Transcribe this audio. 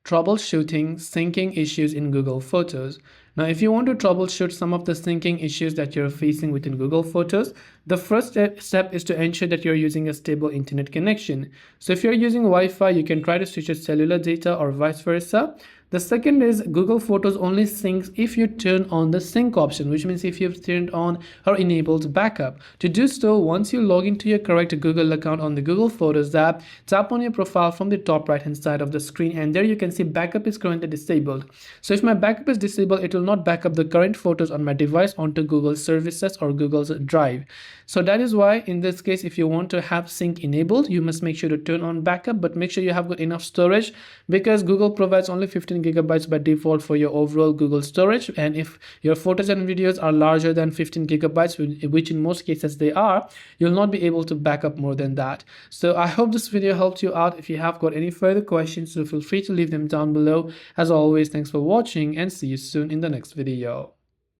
troubleshooting syncing issues in Google Photos. Now, if you want to troubleshoot some of the syncing issues that you're facing within Google Photos, the first step is to ensure that you're using a stable internet connection. So if you're using Wi-Fi, you can try to switch to cellular data or vice versa. The second is Google Photos only syncs if you turn on the sync option, which means if you've turned on or enabled backup. To do so, once you log into your correct Google account on the Google Photos app, tap on your profile from the top right hand side of the screen, and there you can see backup is currently disabled. So if my backup is disabled, it will not back up the current photos on my device onto Google services or Google's Drive. So that is why in this case, if you want to have sync enabled, you must make sure to turn on backup, but make sure you have got enough storage, because Google provides only 15 gigabytes by default for your overall Google storage. And if your photos and videos are larger than 15 gigabytes, which in most cases they are, you'll not be able to back up more than that. So I hope this video helped you out. If you have got any further questions, so feel free to leave them down below. As always, thanks for watching and see you soon in the next video.